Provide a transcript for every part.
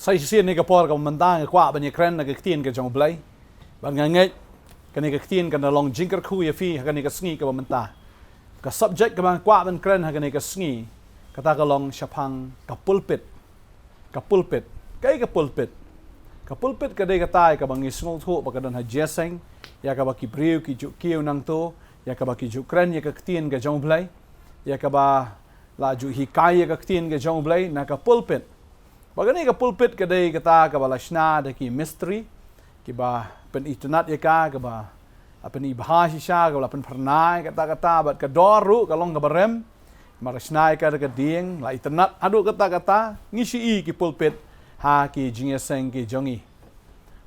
Sai sien ni ka por ka mentang kwa ban ye kren na ka tien ka jong blai ban ngai ka ni ka tien ka na long jinker khu ye fi ka ni ka sngi ka mentang ka subject ka ban kwa ban kren ka ni ka sngi kata ka long shapang ka pulpit kai ka pulpit ka dei ka tai ka bang isngol thu ba ka dan ha jeseng ya ka ba ki priu ki ju kiu nang to ya ka ba ki ju kren ye ka tien ka jong blai ya ka ba la ju hikai ye ka tien ka jong blai na ka pulpit. Bagani ka pulpit ka day kata ka balashna da ki mystery ki ba pen itunat ya ka ba apen ibahasi siya ka pen pernai kata bat ka doru ka long ka barem marasnai ka da ding la itunat adu kata ngisi ki pulpit ha ki jingeseng ki jongi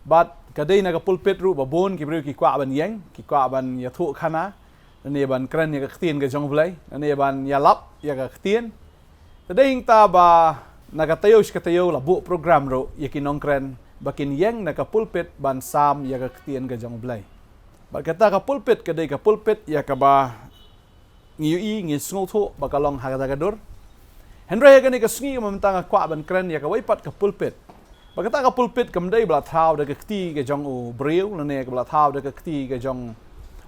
bat ka day na ka pulpit ru babon ki bru ki kwa ban yeng ki kwa ban ya thu khana ne ban kren ya ka tien ka jong blai ne ban ya lap ya ka tien tading ta ba nakatayo la bu program ro yakin nongkren bakin yang naka pulpit ban sam ya ka tien ka jong blai ba kata ka pulpit ka dei ka pulpit ya ka ba ngi ngi sngo tho ba ka long ha ka dur henry ka ni ka sngi mamtang kwa ban kren ya ka waipat ka pulpit ba kata ka pulpit kam dei bla thau da ka ti ka jong u breu ne ka bla thau da ka ti ka jong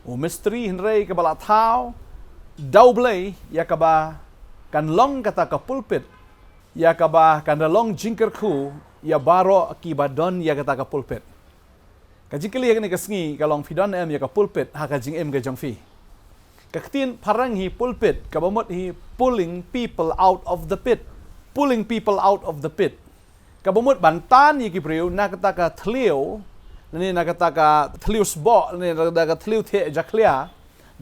u mystery henry ka bla thau dau blai ya ka ba kan long kata ka pulpit ya kaba kandalong jingker khu ya baro ki badon ya kata ka pulpit ka jingkeli ya ni ka sngi ka long fidon em ya ka pulpit ha ka jing em ka jong fi ka ktin parang hi pulpit ka bamot hi pulling people out of the pit ka bamot bantan yi ki priu na kata ka thlio ni na kata ka thlio sbo ni na ka thlio the jaklia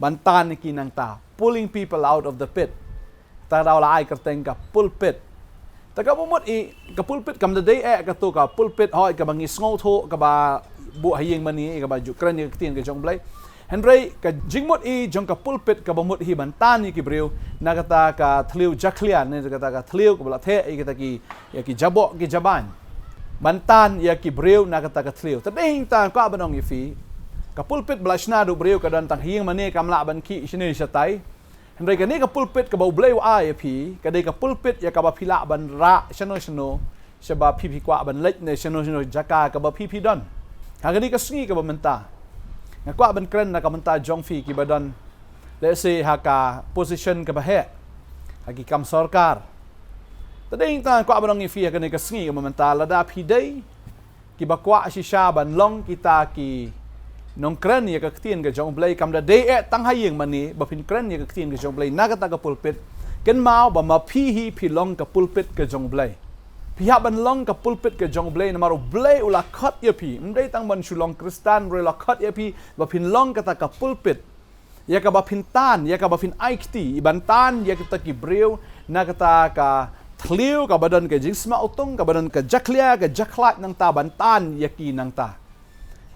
bantan ki nang ta pulling people out of the pit ta daw la ai kerteng ka pulpit taka bumot ka pulpit kam day ka to ka pulpit hoy ka bangi sngo tho ka ba bu hayeng mani ka ba jukran ni tien ka jong blai henry ka jingmot jong ka pulpit ka bumot hi bantan ni ki breu na kata ka thliu jaklian ni kata ka thliu ka bla the kata ki ya ki jabo ki jaban bantan ya ki breu na kata ka thliu tading ta ka banong ifi ka pulpit blashna do breu ka dan tang hiyeng mani kamla ban ki shini satai henry ka ni ka pulpit ka ba blai wa ip ka dei ka pulpit ya ka ba phila ban ra shano shaba pipi kwa ban lek ne shano jaka ka ba pipi don ha ka ni ka sngi ka ba menta nga kwa ban kren na ka menta jong fi ki badan let's say ha ka position ka ba he ha ki kam sarkar tading ta kwa ban ngi fi ka ni ka sngi ka menta la da phi dei ki ba kwa si sha ban long kita ki nong kren ya ka tien ka jong blai kam da dei tang hayeng mani ba phin kren ya ka tien ka jong blai na ka pulpit ken mau ba ma phi hi phi long ka pulpit ka jong blai phi ha ban long ka pulpit ka jong blai na maru blai ula khat ya phi mdei tang ban shulong kristan re la khat ya phi ba phin long ka pulpit ya ka ba phin tan ya ka ba phin aikti iban tan ya ka ki breu na ka thliu ka badan ka jingsma utung ka badan ka jaklia ka jaklat nang ta ban tan ya ki nang ta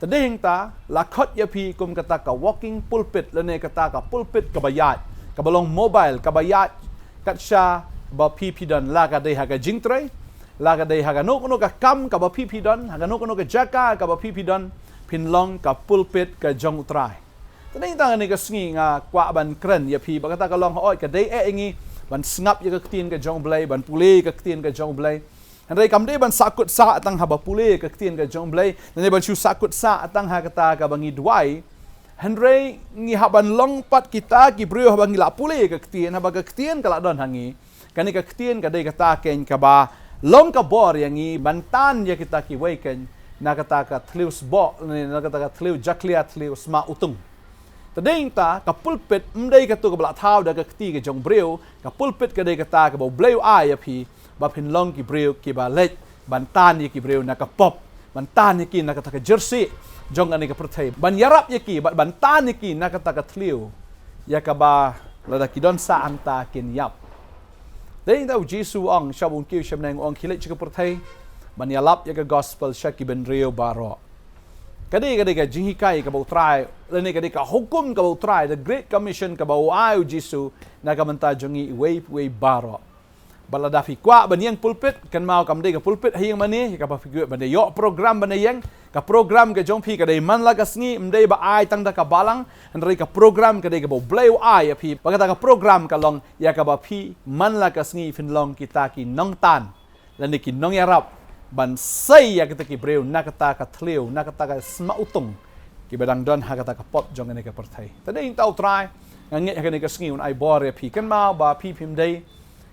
tading ta lakot ya pi kum kata ka walking pulpit lene kata ka pulpit kabayat kabalong mobile kabayat katsya ba pi don la ka dei haga jingtre la ka dei haga no ka kam ka ba pi don haga no ka jaka ka ba pi don pinlong ka pulpit ka jong utrai tading ta ni ka sngi nga kwa ban kren ya pi ba kata ka long oi ka dei ingi ban snap ya ka tin ka jong blai ban pule ka tin ka jong blai henry kam dei ban sakut sa atang haba pule ka tien ka jong blai ne ban chu sakut sa atang ha kata ka bangi duai henry ngi haban long pat kita ki brio habangi la pule ka tien haba ka tien ka la don hangi kani ka tien ka dei kata ken ka ba long ka bor yangi bantan ya kita ki weken na kata ka thliu sbo na kata ka thliu jaklia thliu sma utung tading ta ka pulpit mdei ka tu ka bla thau da ka ti ka jong brio ka pulpit ka dei kata ka bo bleu ai api ba pinlong ki breu ki ba lek bantan ki breu na ka pop bantan ki na ka ta ka jersey jong ani ka prothai ban yarap ki bantan ki na ka ta ka thliu ya ka ba la da ki don sa anta kin yap dei da jisu ang shabun ki shamnang ong khile ka prothai ban yarap ya ka gospel shaki ben reo baro kadi ka jihikai ka ba try lene kadi ka hukum ka ba try the great commission ka ba ai jisu na ka manta jongi way baro baladafi kwa baniang pulpit kan mau kam dei ka pulpit hayang mani ka pa figure bande yo program bande yang ka program ka jong phi ka dei man la ka sngi mdei ba ai tang da ka balang andrei ka program ka dei ka bo bleu ai phi ba ka program ka long ya ka ba phi man la ka sngi fin long kita ki nong tan lan ki nong yarap ban say ya kita ki breu nakata ka thleu nakata ka sma utung ki badang don hakata ka pop jong ne ka perthai tade in tau try nge ka ne ka sngi un ai bor ya pi kan ma ba pi phim dei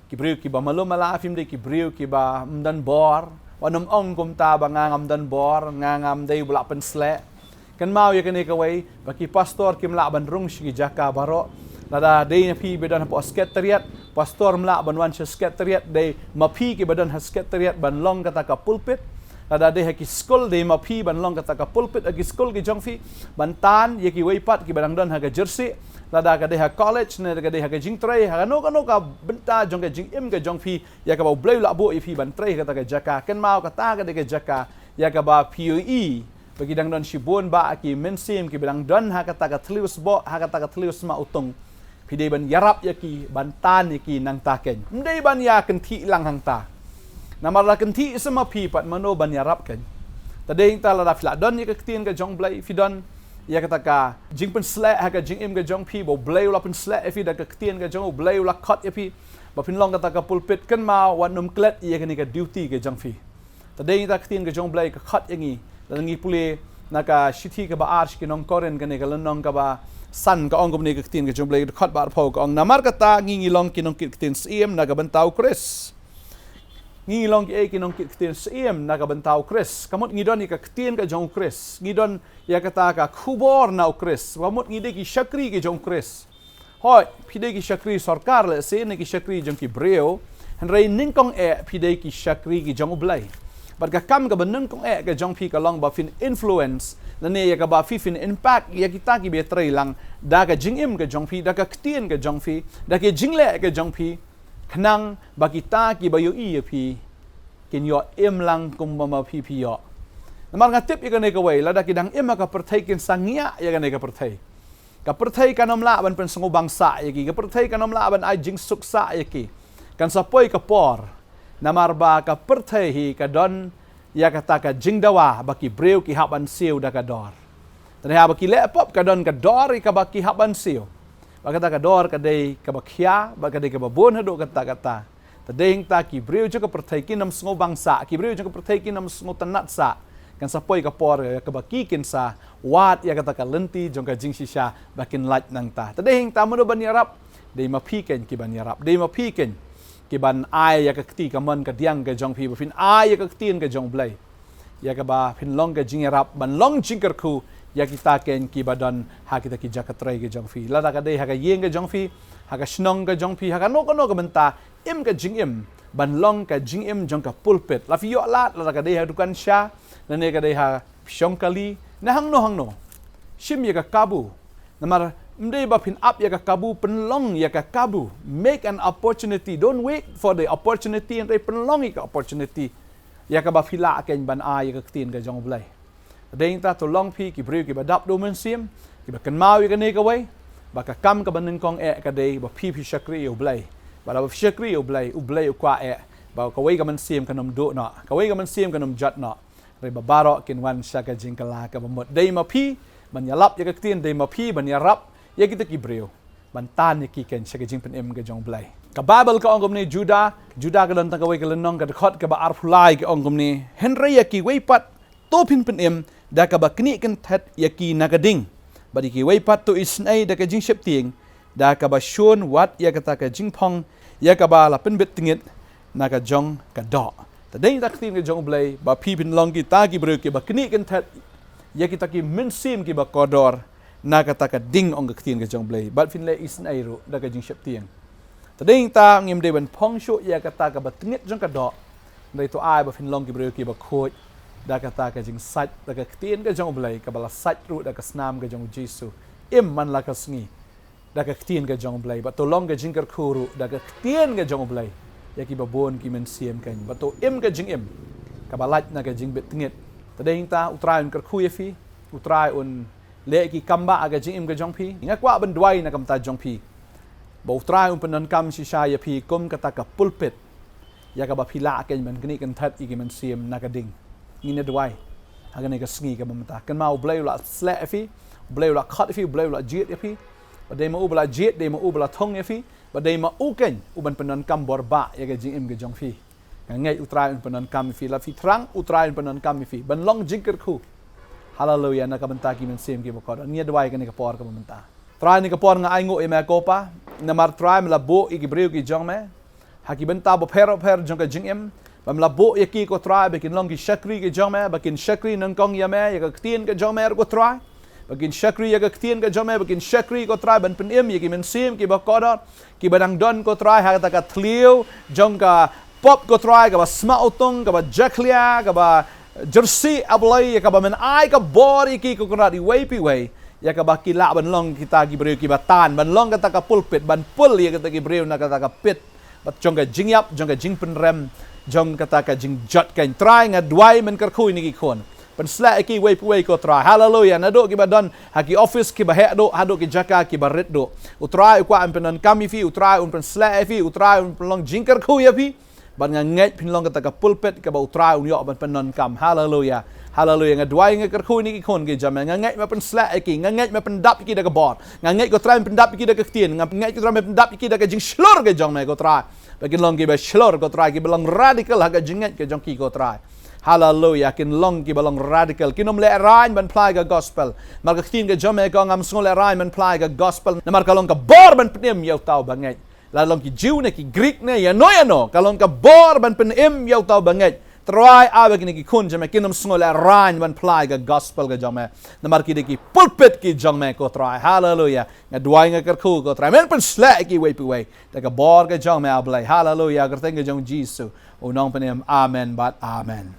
ki breu ki ba malo mala phim dei ki breu ki ba mdan bor wanom ong kum ta ba ngam dan bor ngam dei bula pen sle kan mau ya ka ne ka wai ba ki pastor ki mla ban rung shi jaka baro lada dei pi bedan po sekretariat pastor mla ban wan sekretariat dei mapi ki badan sekretariat ban long kata ka pulpit lada dei ki skol dei mapi ban long kata ka pulpit agi skol ki jongfi ban tan ye ki weipat ki badang don haga jersey lada ka dei ha college ne ka dei ha jing trai ha no ka benta jong ka jing im ka jongfi ya ka ba bleu la bo ifi ban trai kata ka jaka kan mau kata ka dei ka jaka ya ka ba PUE bagi dang don shibun ba ki mensim ki badang don ha kata ka tlius bo ha kata ka tlius ma utung pidei ban yarap yaki ban tan yaki nang taken mdei ban ya kenti lang hang ta namar la kenti sama pi pat mano ban yarap ken tadeng ta la fla don yaka ktien ka jong blai fidon ya kata ka jing pen sle ha ka jing im ka jong pi bo blai la pen sle efi da ka ktien ka jong blai la khot yapi ba pin long kata ka pulpit kan ma wan num klet ya ka duty ka jong fi tadeng ta ktien ka jong blai ka khot yangi la ngi pule naka shithi ka ba arsh ki nong koren ka ne ka nong ka ba san ka ong gumne ka tin ka jumble ka khat bar phau ka ong namar ka ta ngi long ki nong ki tin sim na ka bantau Chris ngi long ki ki nong ki tin sim na ka bantau Chris kamot ngi don ka tin ka jong Chris ngi don ya ka ta ka khubor na Chris kamot ngi de ki shakri ki jong Chris hoi phide ki shakri sarkar le se ne ki shakri jong ki breo han rei ning kong phide ki shakri ki jong blai but ka kam ka banun kong ka jong pi ka long ba fin influence na ne ya ka ba fi fin impact ya kita ki be trai lang da ka jing im ka jong pi da ka ktien ka jong pi da ke jing le ka jong pi khnang ba kita ki ba yo i pi kin yo im lang kum ma pi pi yo namar nga tip ya ka ne ka wai la da ki dang im ka perthai kin sangia ya ka ne ka perthai ka nom la ban pen sungu bangsa ya ki ka perthai ka nom la ban ai jing suksa ya ki kan sapoi ka por namar ba ka perthai hi ka don ya kata ka jing dawa baki breu ki haban siu da ka dor tane ha baki le pop ka don ka dor ka baki haban siu ba kata ka dor ka dei ka bakhia ba ka dei ka babon hado kata tadeng ta ki breu jo ka perthai ki nam sngo bangsa ki breu jo ka perthai ki nam sngo tanat sa kan sapoi ka por ka baki kin sa wat ya kata ka lenti jong ka jing shisha bakin lat nang ta tadeng ta mo ban yarap dei ma piken ki ban yarap dei ma piken ki ban ai ya ka kti ka man ka diang ka jong pi fin ai ya ka ktien ka jong blai ya ka ba fin long ka jing rap ban long jing kar khu ya kita ken ki badan ha kita ki jakatrai ka jong pi la ka dei ha ka yeng ka jong pi ha ka snong ka jong pi ha ka no ka benta im ka jing im ban long ka jing im jong ka pulpit la fi yo la ka dei ha dukan sha na ne ka dei ha pyong kali na hang no shim ya ka kabu namar mdei ba pin up ya ka kabu penlong ya ka kabu make an opportunity don't wait for the opportunity and penlong ka opportunity ya ka ba phila ken ban a ya ka tin ka jong blai deng ta to long pi ki breu ki ba dap do men sim ki ba kan mau ya ka ne ka wai ba ka kam ka ban kong ka dei ba pi shakri yo blai ba shakri yo blai u blai kwa ba ka wai ka man sim ka nom do na ka wai ka man sim ka nom jat na re ba baro kin wan shaka jingkala ka ba mod dei ma pi ban yalap ya ka tin dei ma pi ban yarap ya kita ki breu bantan ni ki ken shaka jing pen em ga jong blai ka bible ka ongom ni juda ka dan ta ka wei ka lenong ka khot ka ba arfulai ka ongom ni henry ya ki wei pat to pin pen em da ka ba kni ken that ya ki nagading badi ki wei pat to isnai da ka jing shep tieng da ka ba shon wat ya ka ta ka jing phong ya ka ba la pen bet tingit na ka jong ka do ta dei ta tin ka jong blai ba pi pin long ki ta ki breu ki ba kni ken that ya kita ki mensim ki ba kodor na kata ka ding ong ka tin ka jong blai bat fin le isn ai ro da ka jing shep tieng tadeng ta ngim de ban phong shu ya kata ka ba tingit jong ka do dei to ai ba fin long ki breu ki ba khoj da kata ka jing sat da ka tin ka jong blai ka bala sat ru da ka snam ka jong jesu im man la ka sngi da ka tin ka jong blai ba to long ka jing kar khuru da ka tin ka jong blai ya ki ba bon ki men siem kan ba to im ka jing im ka balat na ka jing bet tingit tadeng ta utrai kar khu ye fi utrai un le ki kamba aga jing im ga jong pi nga kwa ban dwai na kam ta jong pi bo trai un panan kam si sha ya pi kom kata ka pulpit ya ka ba phila ken man kni kan that i ki man sim na ka ding ni na dwai aga ne ka sngi ka mamta kan ma blai la sla fi blai la khat fi blai la jet fi ba de ma u bla jet de ma u bla thong fi ba de ma u ken u ban panan kam bor ba ya ga jing im ga jong pi ngai utrai un panon kami fi la fi trang utrai un panon kami fi ban long jingker khu hallelujah na kabanta ki men sem ki bokor nia dwai ka ni ka por ka banta trai ni ka por nga ai ngo e me kopa na mar trai me la bo i ki breu ki jong me ha ki banta bo pher jong ka jing em bam la bo ye ki ko trai be kin long ki shakri ki jong me ba kin shakri nan kong ya me ya ka tien ka jong me ko trai ba kin shakri ya ka tien ka jong me ba kin shakri ko trai ban pen em ye ki men sem ki bokor ki badang don ko trai ha ta ka tliu jong ka pop ko trai ka ba sma utong ka ba jaklia ka ba jersey ablai ka ba men ai ka bori ki ko kra di way pi way ya ka ba kila ban long kita ki breu ki batan ban long ka ta ka pulpit ban pul ya ka ta ki breu na ka ta ka pit bat jong ka jing yap jong ka jing pen rem jong ka ta ka jing jot kan try nga dwai men kar khu ni ki khon ban sla ki way pi way ko try hallelujah na do ki ba don ha ki office ki ba he do ha do ki jaka ki ba ret do utrai kwa an penan kami fi utrai un pen sla fi utrai un long jing kar khu ya fi ban nga ngai pin long ka ta ka pulpit ka ba utrai un yo ban penon kam hallelujah hallelujah nga dwai nga kar khu ni ki khon ge jam nga ngai ma pen sla ki nga ngai ma pen dap ki da ka bor nga ngai ko trai pen dap ki da ka tien nga ngai ko trai pen dap ki da ka jing shlor ge jong me ko trai ba kin long ki ba shlor ko trai ki belong radical ha ga jing ngai ke jong ki ko trai hallelujah kin long ki belong radical kinom le rain ban plai ga gospel mar ka tien ge jong me ko ngam snol le rain ban plai ga gospel na mar ka long ka bor ban pnem yau tau ba ngai lalong ki Jew ne ki Greek ne ya no kalon ka bor ban pen im yau tau banget try abe ki kun jame kinom snol rain ban plai ga gospel ga jame na mar ki de ki pulpit ki jame ko try hallelujah nga duai nga kar khu ko try men pen sla ki way pi way ta ka bor ga jame ablai hallelujah gar teng ga jong Jesus o nong pen amen but amen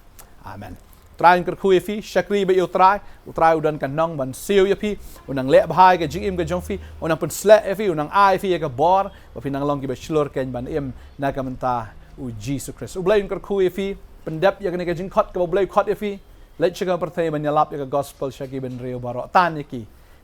amen try kar khu fi shakri be utrai udan kan nong ban siu ya fi unang le bhai ga jing im ga jong fi unang pen sla fi unang ai fi ga bor ba fi nang long ki ba shlor ken ban im na ka manta u Jesus Christ u blai kar khu fi pendap ya ga jing khot ka blai khot ya fi let chega perthai ban yalap ya ga gospel shaki ben reu baro tan ki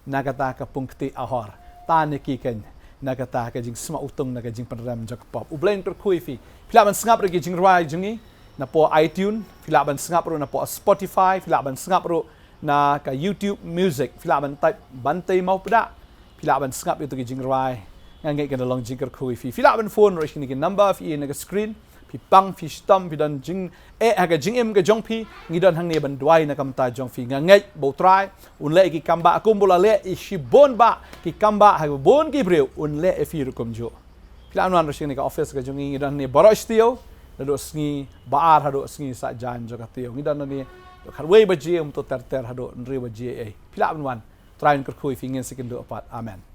na ka ta ka pungti ahor tan ki ken na ka ta ka jing sma utung na ka jing ram jak pop u blai kar khu fi pila ban sngap ri jing rai jingi na po iTunes, filaban sengap ro na po Spotify, filaban sengap ro na ka YouTube Music, filaban type bantay mau pada, filaban sengap itu ki jingrai, ngai ka long jingker kui fi, filaban phone ro ni ki number fi na ka screen, fi pang fi stam fi dan jing ha ka jing em ka jong pi, ngidon hang ne ban dwai na kam ta jong fi ngai bo try, un le ki kamba akum bola le i bon ba ki kamba ha bon ki breu un le fi ro kom jo. Filaban ro ni ka office ka jong ngidon ne boro stio Dado sngi baar hado sngi sa jan jo katio ngidan ni kharwei baji to ter hado nri baji pila wan train kar khoi fingen second apat amen.